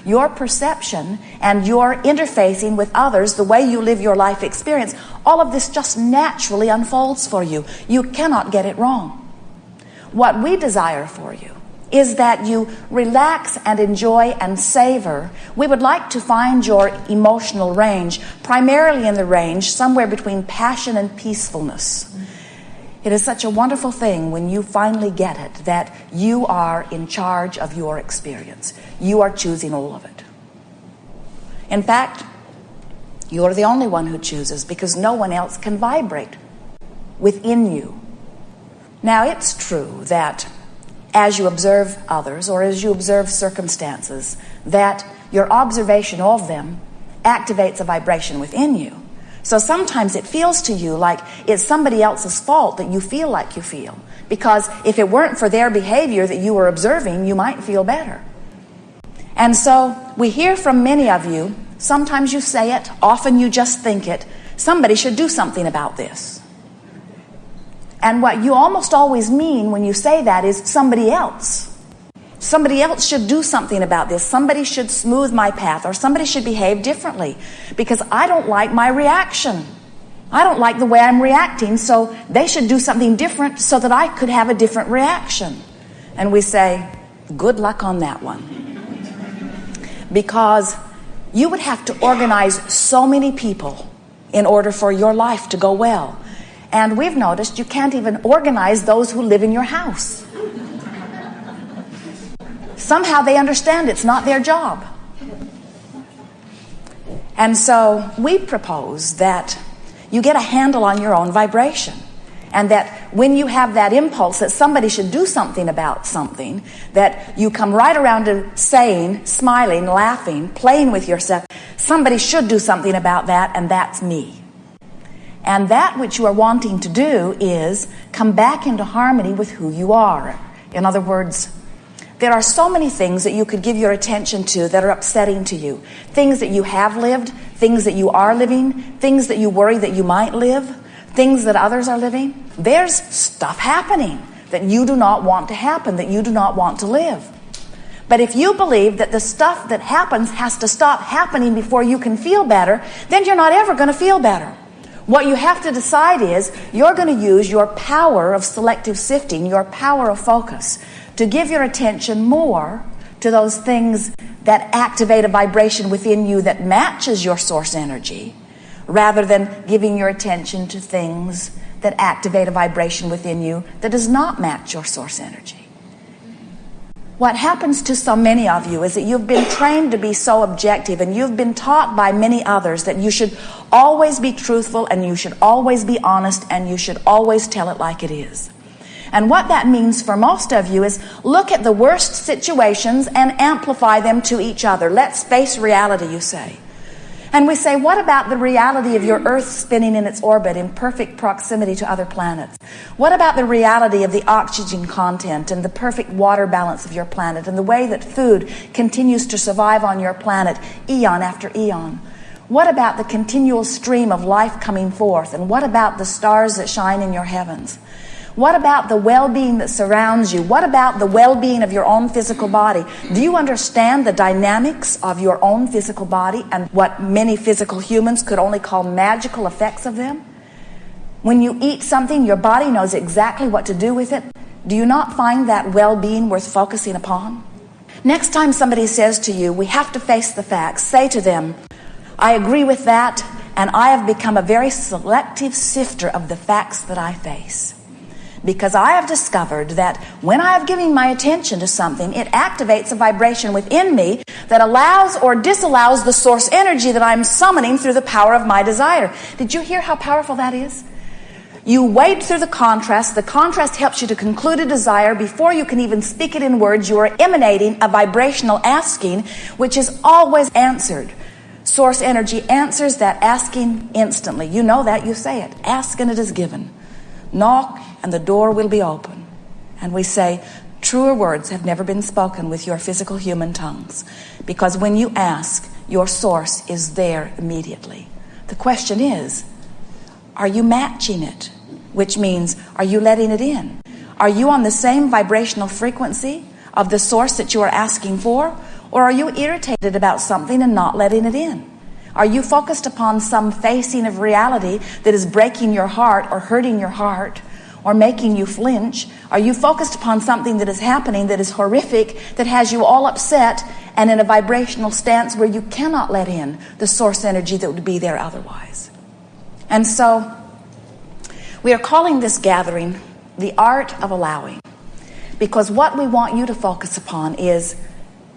your perception and your interfacing with others, the way you live your life experience, all of this just naturally unfolds for you. You cannot get it wrong. What we desire for you is that you relax and enjoy and savor. We would like to find your emotional range, primarily in the range somewhere between passion and peacefulness. It is such a wonderful thing when you finally get it, that you are in charge of your experience. You are choosing all of it. In fact, you're the only one who chooses, because no one else can vibrate within you. Now, it's true that as you observe others or as you observe circumstances, that your observation of them activates a vibration within you. So sometimes it feels to you like it's somebody else's fault that you feel like you feel, because if it weren't for their behavior that you were observing, you might feel better. And so we hear from many of you, sometimes you say it, often you just think it, somebody should do something about this. And what you almost always mean when you say that is somebody else. Somebody else should do something about this. Somebody should smooth my path, or somebody should behave differently, because I don't like my reaction. I don't like the way I'm reacting, so they should do something different so that I could have a different reaction. And we say, good luck on that one. Because you would have to organize so many people in order for your life to go well. And we've noticed you can't even organize those who live in your house. Somehow they understand it's not their job. And so we propose that you get a handle on your own vibration, and that when you have that impulse that somebody should do something about something, that you come right around to saying, smiling, laughing, playing with yourself, somebody should do something about that, and that's me. And that which you are wanting to do is come back into harmony with who you are. In other words, there are so many things that you could give your attention to that are upsetting to you. Things that you have lived, things that you are living, things that you worry that you might live, things that others are living. There's stuff happening that you do not want to happen, that you do not want to live. But if you believe that the stuff that happens has to stop happening before you can feel better, then you're not ever going to feel better. What you have to decide is you're going to use your power of selective sifting, your power of focus, to give your attention more to those things that activate a vibration within you that matches your source energy, rather than giving your attention to things that activate a vibration within you that does not match your source energy. What happens to so many of you is that you've been trained to be so objective, and you've been taught by many others that you should always be truthful, and you should always be honest, and you should always tell it like it is. And what that means for most of you is look at the worst situations and amplify them to each other. Let's face reality, you say. And we say, what about the reality of your Earth spinning in its orbit in perfect proximity to other planets? What about the reality of the oxygen content and the perfect water balance of your planet, and the way that food continues to survive on your planet eon after eon? What about the continual stream of life coming forth? And what about the stars that shine in your heavens? What about the well-being that surrounds you? What about the well-being of your own physical body? Do you understand the dynamics of your own physical body and what many physical humans could only call magical effects of them? When you eat something, your body knows exactly what to do with it. Do you not find that well-being worth focusing upon? Next time somebody says to you, we have to face the facts, say to them, I agree with that, and I have become a very selective sifter of the facts that I face. Because I have discovered that when I have given my attention to something, it activates a vibration within me that allows or disallows the source energy that I'm summoning through the power of my desire. Did you hear how powerful that is? You wade through the contrast. The contrast helps you to conclude a desire before you can even speak it in words. You are emanating a vibrational asking, which is always answered. Source energy answers that asking instantly. You know that, you say it. Ask and it is given. Knock and the door will be open. And we say, truer words have never been spoken with your physical human tongues. Because when you ask, your source is there immediately. The question is, are you matching it? Which means, are you letting it in? Are you on the same vibrational frequency of the source that you are asking for? Or are you irritated about something and not letting it in? Are you focused upon some facing of reality that is breaking your heart or hurting your heart or making you flinch? Are you focused upon something that is happening that is horrific, that has you all upset and in a vibrational stance where you cannot let in the source energy that would be there otherwise? And so we are calling this gathering the art of allowing, because what we want you to focus upon is,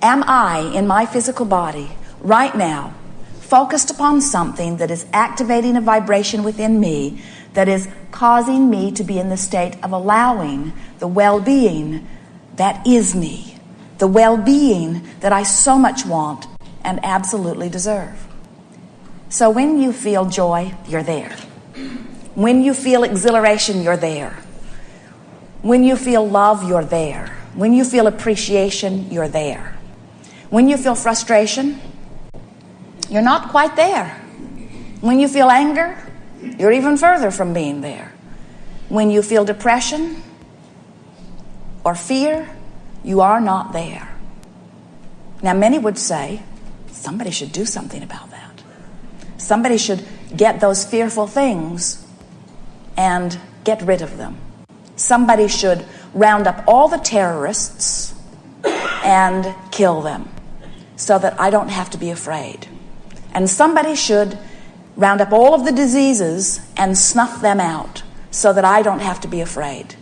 am I in my physical body right now focused upon something that is activating a vibration within me that is causing me to be in the state of allowing the well-being that is me, the well-being that I so much want and absolutely deserve? So when you feel joy, you're there. When you feel exhilaration, you're there. When you feel love, you're there. When you feel appreciation, you're there. When you feel frustration, you're not quite there. When you feel anger, you're even further from being there. When you feel depression or fear, you are not there. Now, many would say, somebody should do something about that. Somebody should get those fearful things and get rid of them. Somebody should round up all the terrorists and kill them so that I don't have to be afraid. And somebody should round up all of the diseases and snuff them out so that I don't have to be afraid.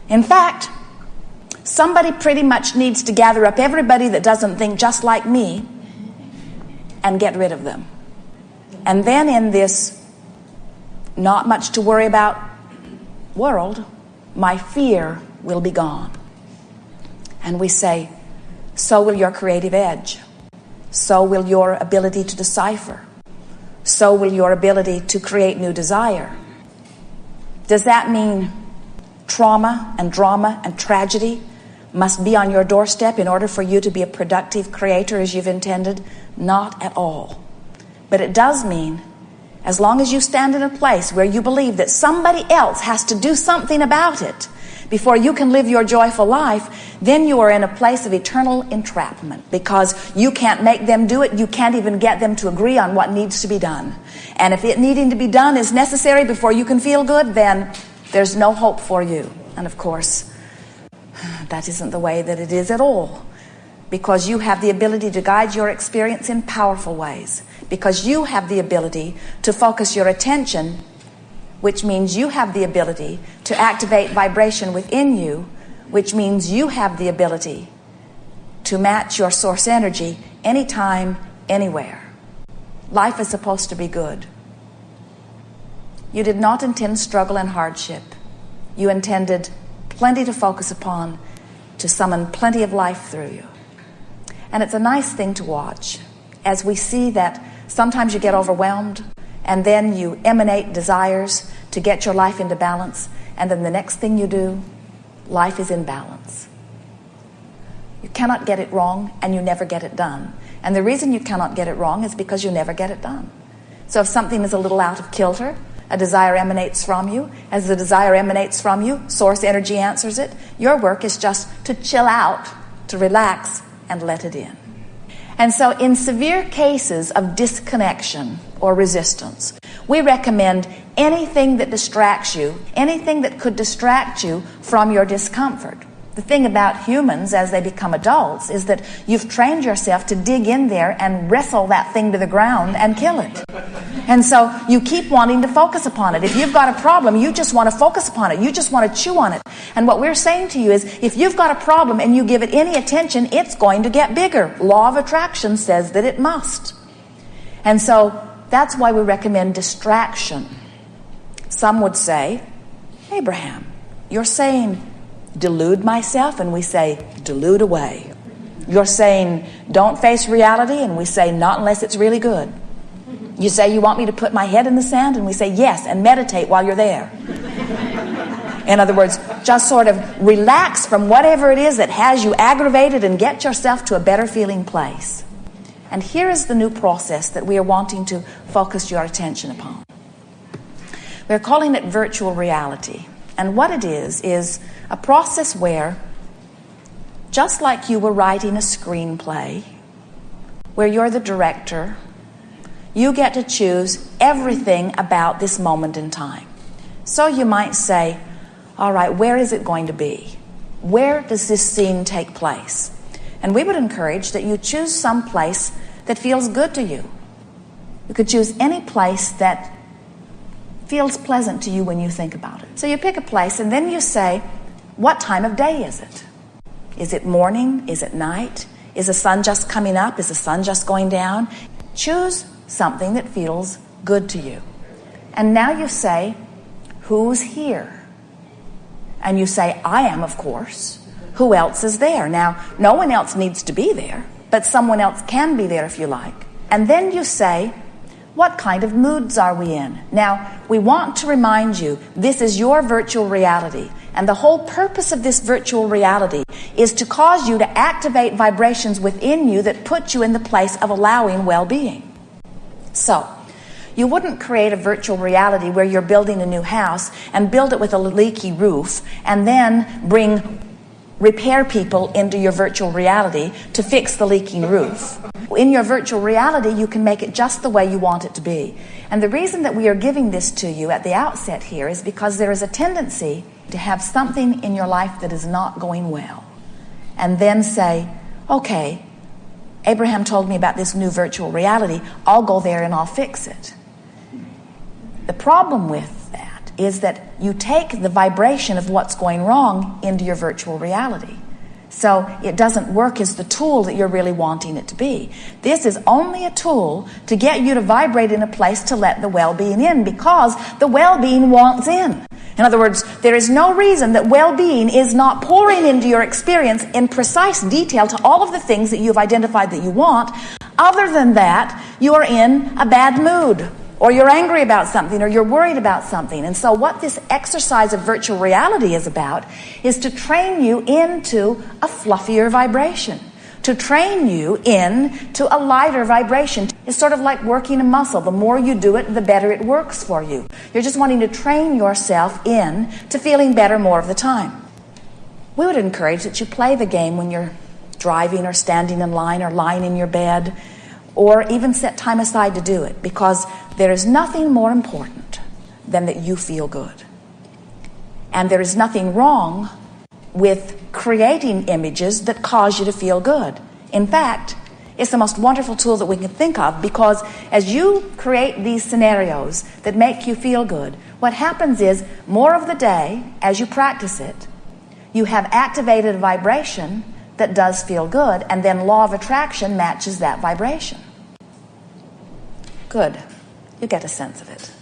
In fact, somebody pretty much needs to gather up everybody that doesn't think just like me and get rid of them. And then in this not much to worry about world, my fear will be gone. And we say, so will your creative edge. So will your ability to decipher. So will your ability to create new desire. Does that mean trauma and drama and tragedy must be on your doorstep in order for you to be a productive creator as you've intended? Not at all. But it does mean, as long as you stand in a place where you believe that somebody else has to do something about it before you can live your joyful life, then you are in a place of eternal entrapment, because you can't make them do it. You can't even get them to agree on what needs to be done. And if it needing to be done is necessary before you can feel good, then there's no hope for you. And of course, that isn't the way that it is at all, because you have the ability to guide your experience in powerful ways, because you have the ability to focus your attention, which means you have the ability to activate vibration within you, which means you have the ability to match your source energy anytime, anywhere. Life is supposed to be good. You did not intend struggle and hardship. You intended plenty to focus upon, to summon plenty of life through you. And it's a nice thing to watch as we see that sometimes you get overwhelmed and then you emanate desires to get your life into balance, and then the next thing you do, life is in balance. You cannot get it wrong, and you never get it done. And the reason you cannot get it wrong is because you never get it done. So if something is a little out of kilter, a desire emanates from you. As the desire emanates from you, source energy answers it. Your work is just to chill out, to relax, and let it in. And so in severe cases of disconnection or resistance, we recommend anything that distracts you, anything that could distract you from your discomfort. The thing about humans as they become adults is that you've trained yourself to dig in there and wrestle that thing to the ground and kill it. And so you keep wanting to focus upon it. If you've got a problem, you just want to focus upon it. You just want to chew on it. And what we're saying to you is, if you've got a problem and you give it any attention, it's going to get bigger. Law of attraction says that it must. And so that's why we recommend distraction. Some would say, Abraham, you're saying delude myself, and we say delude away. You're saying don't face reality, and we say not unless it's really good. You say you want me to put my head in the sand, and we say yes, and meditate while you're there. In other words, just sort of relax from whatever it is that has you aggravated and get yourself to a better feeling place. And here is the new process that we are wanting to focus your attention upon. We're calling it virtual reality. And what it is a process where just like you were writing a screenplay where you're the director. You get to choose everything about this moment in time. So you might say, all right, where is it going to be? Where does this scene take place? And we would encourage that you choose some place that feels good to you. You could choose any place that feels pleasant to you when you think about it. So you pick a place and then you say, what time of day is it? Is it morning? Is it night? Is the sun just coming up? Is the sun just going down? Choose something that feels good to you. And now you say, who's here? And you say, I am, of course. Who else is there? Now, no one else needs to be there, but someone else can be there if you like. And then you say, what kind of moods are we in? Now, we want to remind you, this is your virtual reality. And the whole purpose of this virtual reality is to cause you to activate vibrations within you that put you in the place of allowing well-being. So, you wouldn't create a virtual reality where you're building a new house and build it with a leaky roof and then bring repair people into your virtual reality to fix the leaking roof. In your virtual reality, you can make it just the way you want it to be. And the reason that we are giving this to you at the outset here is because there is a tendency to have something in your life that is not going well. And then say, okay, Abraham told me about this new virtual reality. I'll go there and I'll fix it. The problem with that is that you take the vibration of what's going wrong into your virtual reality. So it doesn't work as the tool that you're really wanting it to be. This is only a tool to get you to vibrate in a place to let the well-being in, because the well-being wants in. In other words, there is no reason that well-being is not pouring into your experience in precise detail to all of the things that you've identified that you want. Other than that, you are in a bad mood, or you're angry about something, or you're worried about something. And so what this exercise of virtual reality is about is to train you into a fluffier vibration, to train you into a lighter vibration. It's sort of like working a muscle. The more you do it, the better it works for you. You're just wanting to train yourself in to feeling better more of the time. We would encourage that you play the game when you're driving or standing in line or lying in your bed, or even set time aside to do it, because there is nothing more important than that you feel good. And there is nothing wrong with creating images that cause you to feel good. In fact, it's the most wonderful tool that we can think of, because as you create these scenarios that make you feel good, what happens is, more of the day, as you practice it, you have activated a vibration that does feel good, and then law of attraction matches that vibration. Good. You get a sense of it.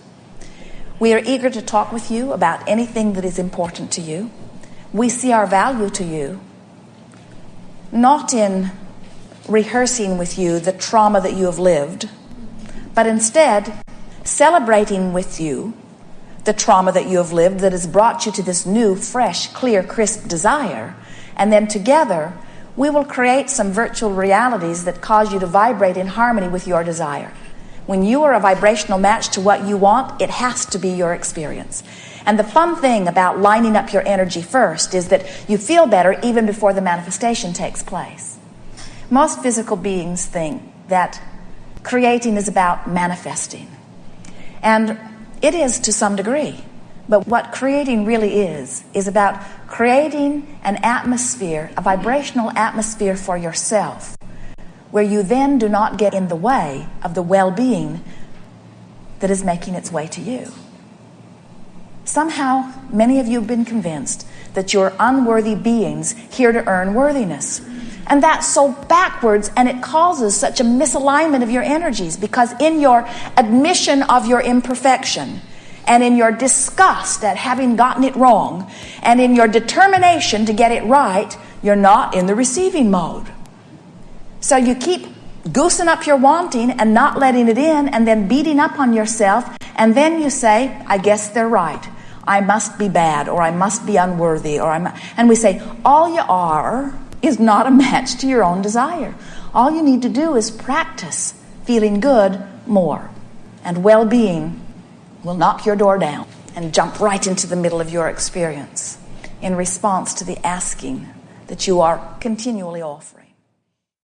We are eager to talk with you about anything that is important to you. We see our value to you, not in rehearsing with you the trauma that you have lived, but instead celebrating with you the trauma that you have lived that has brought you to this new, fresh, clear, crisp desire. And then together, we will create some virtual realities that cause you to vibrate in harmony with your desire. When you are a vibrational match to what you want, it has to be your experience. And the fun thing about lining up your energy first is that you feel better even before the manifestation takes place. Most physical beings think that creating is about manifesting. And it is to some degree. But what creating really is about creating an atmosphere, a vibrational atmosphere for yourself, where you then do not get in the way of the well-being that is making its way to you. Somehow, many of you have been convinced that you're unworthy beings here to earn worthiness. And that's so backwards, and it causes such a misalignment of your energies, because in your admission of your imperfection, and in your disgust at having gotten it wrong, and in your determination to get it right, you're not in the receiving mode. So you keep goosing up your wanting and not letting it in, and then beating up on yourself, and then you say, I guess they're right. I must be bad, or I must be unworthy, and we say, all you are is not a match to your own desire. All you need to do is practice feeling good more, and well-being will knock your door down and jump right into the middle of your experience in response to the asking that you are continually offering.